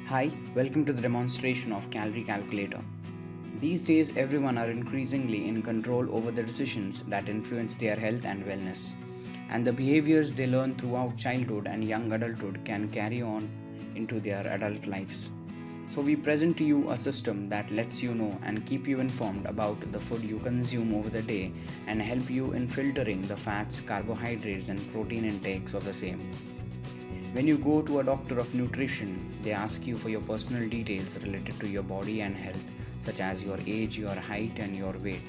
Hi, welcome to the demonstration of calorie calculator. These days everyone are increasingly in control over the decisions that influence their health and wellness, and the behaviors they learn throughout childhood and young adulthood can carry on into their adult lives. So we present to you a system that lets you know and keep you informed about the food you consume over the day and help you in filtering the fats, carbohydrates and protein intakes of the same. When you go to a doctor of nutrition, they ask you for your personal details related to your body and health, such as your age, your height, and your weight.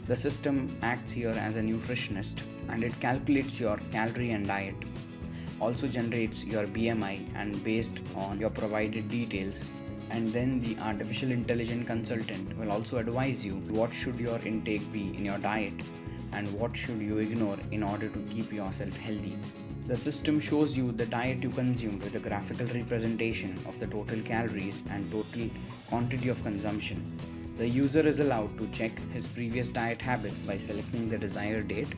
The system acts here as a nutritionist and it calculates your calorie and diet, also generates your BMI and based on your provided details. And then the artificial intelligence consultant will also advise you what should your intake be in your diet and what should you ignore in order to keep yourself healthy. The system shows you the diet you consume with a graphical representation of the total calories and total quantity of consumption. The user is allowed to check his previous diet habits by selecting the desired date.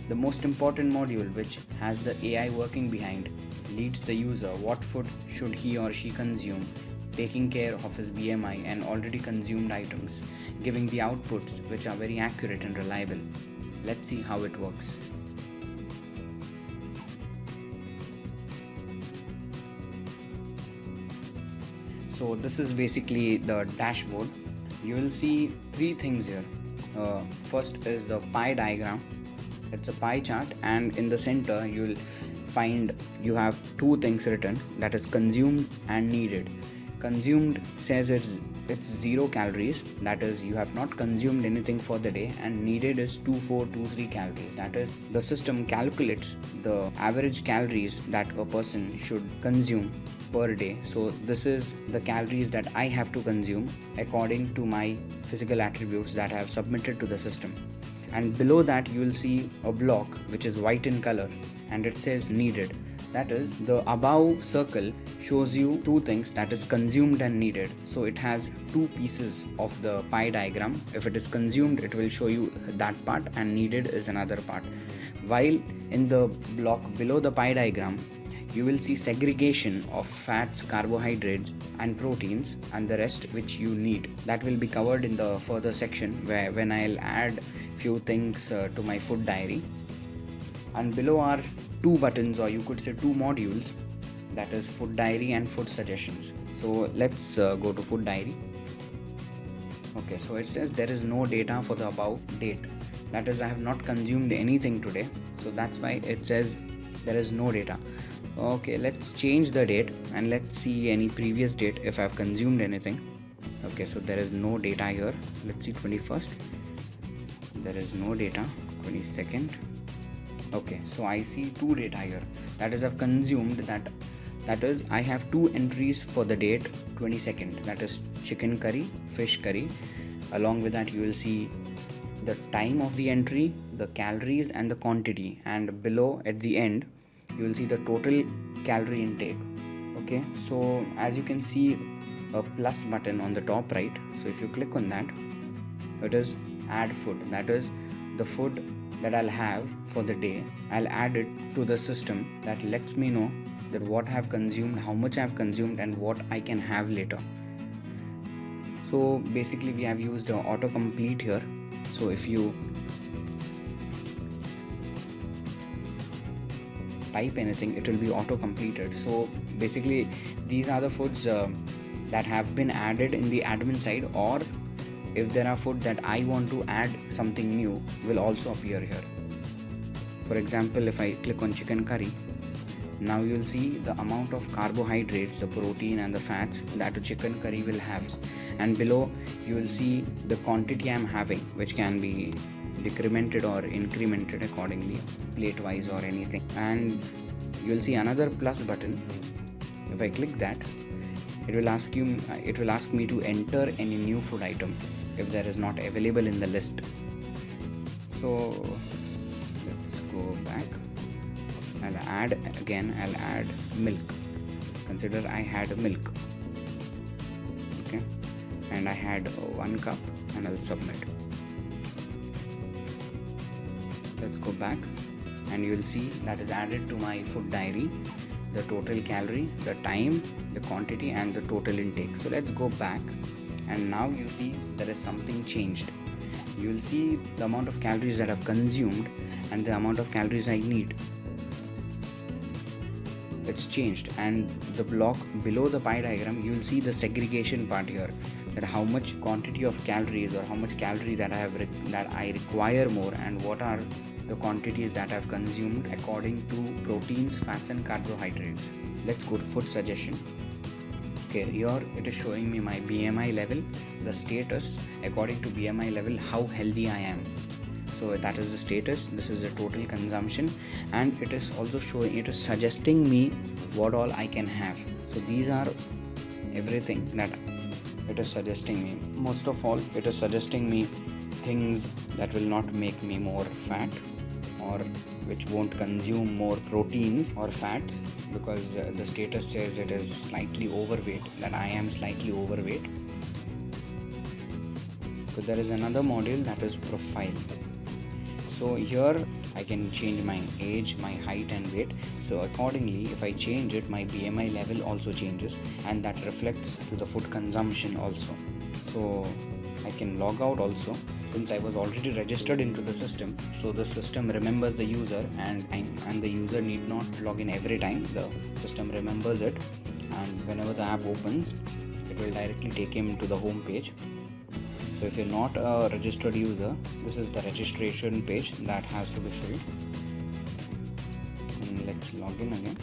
The most important module, which has the AI working behind, leads the user what food should he or she consume, taking care of his BMI and already consumed items, giving the outputs which are very accurate and reliable. Let's see how it works. So this is basically the dashboard. You will see three things here. First is the pie diagram. It's a pie chart, and in the center you will find you have two things written, that is consumed and needed. Consumed says it's 0 calories, that is you have not consumed anything for the day, and needed is 2423 calories, that is the system calculates the average calories that a person should consume per day. So this is the calories that I have to consume according to my physical attributes that I have submitted to the system. And below that you will see a block which is white in color and it says needed. That is, the above circle shows you two things, that is consumed and needed. So it has two pieces of the pie diagram. If it is consumed, it will show you that part, and needed is another part. While in the block below the pie diagram, you will see segregation of fats, carbohydrates and proteins, and the rest which you need. That will be covered in the further section where when I'll add few things to my food diary. And below are two buttons, or you could say two modules, that is food diary and food suggestions. So let's go to food diary. Okay, so it says there is no data for the above date. That is, I have not consumed anything today, so that's why it says there is no data. Okay, let's change the date and let's see any previous date if I've consumed anything. Okay, so there is no data here. Let's see 21st. There is no data. 22nd. Okay, so I see two data here. That is, I've consumed that is I have two entries for the date 22nd. That is chicken curry, fish curry. Along with that you will see the time of the entry, the calories and the quantity, and below at the end you will see the total calorie intake. Okay, so as you can see a plus button on the top right, so if you click on that, it is add food. That is the food that I'll have for the day. I'll add it to the system that lets me know that what I have consumed, how much I have consumed, and what I can have later. So basically we have used autocomplete here. So if you type anything, it will be auto completed. So basically these are the foods that have been added in the admin side, or if there are food that I want to add something new, will also appear here. For example, if I click on chicken curry, now you will see the amount of carbohydrates, the protein and the fats that a chicken curry will have, and below you will see the quantity I am having, which can be decremented or incremented accordingly, plate wise or anything. And you will see another plus button. If I click that, it will ask me to enter any new food item if there is not available in the list. So let's go back. I'll add milk. Consider I had milk. Okay, and I had 1 cup, and I'll submit. Let's go back and you will see that is added to my food diary. the total calorie, the time, the quantity, and the total intake. So let's go back, and now you see there is something changed. You will see the amount of calories that I've consumed and the amount of calories I need. It's changed, and the block below the pie diagram you will see the segregation part here, that how much quantity of calories or how much calorie that I require more, and what are the quantities that I've consumed according to proteins, fats, and carbohydrates. Let's go to food suggestion. Okay, here it is showing me my BMI level, the status according to BMI level, how healthy I am. So that is the status. This is the total consumption, and it is also showing, it is suggesting me what all I can have. So these are everything that it is suggesting me. Most of all, it is suggesting me things that will not make me more fat, or which won't consume more proteins or fats, because the status says it is slightly overweight, that I am slightly overweight. So there is another module that is profile. So here I can change my age, my height and weight. So accordingly, if I change it, my BMI level also changes, and that reflects to the food consumption also. So I can log out also, since I was already registered into the system. So the system remembers the user, and the user need not log in every time. The system remembers it, and whenever the app opens, it will directly take him to the home page. So if you're not a registered user, this is the registration page that has to be filled. And let's log in again.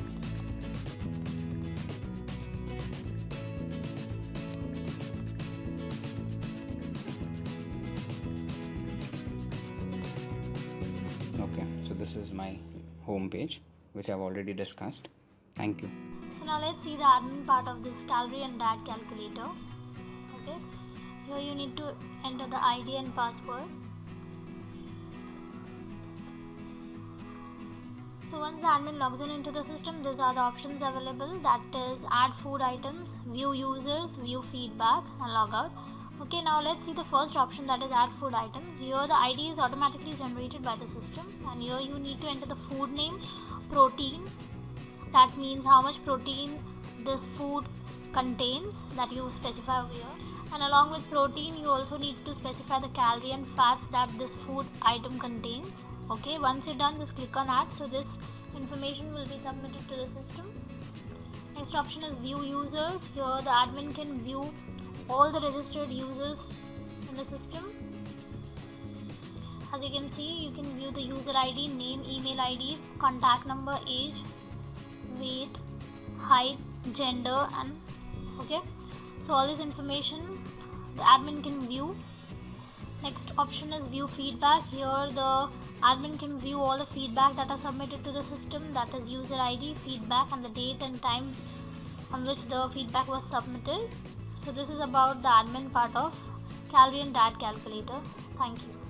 Okay, so this is my home page, which I've already discussed. Thank you. So now let's see the admin part of this calorie and diet calculator. Okay. Here you need to enter the ID and password. So once the admin logs in into the system, these are the options available, that is add food items, view users, view feedback, and log out. Okay, now let's see the first option, that is add food items. Here the ID is automatically generated by the system, and here you need to enter the food name, protein, that means how much protein this food contains, that you specify over here. And along with protein, you also need to specify the calorie and fats that this food item contains. Okay, once you're done, just click on add. So this information will be submitted to the system. Next option is view users. Here the admin can view all the registered users in the system. As you can see, you can view the user ID, name, email ID, contact number, age, weight, height, gender, and okay. So all this information the admin can view. Next option is view feedback. Here the admin can view all the feedback that are submitted to the system, that is user ID, feedback, and the date and time on which the feedback was submitted. So this is about the admin part of calorie and diet calculator. Thank you.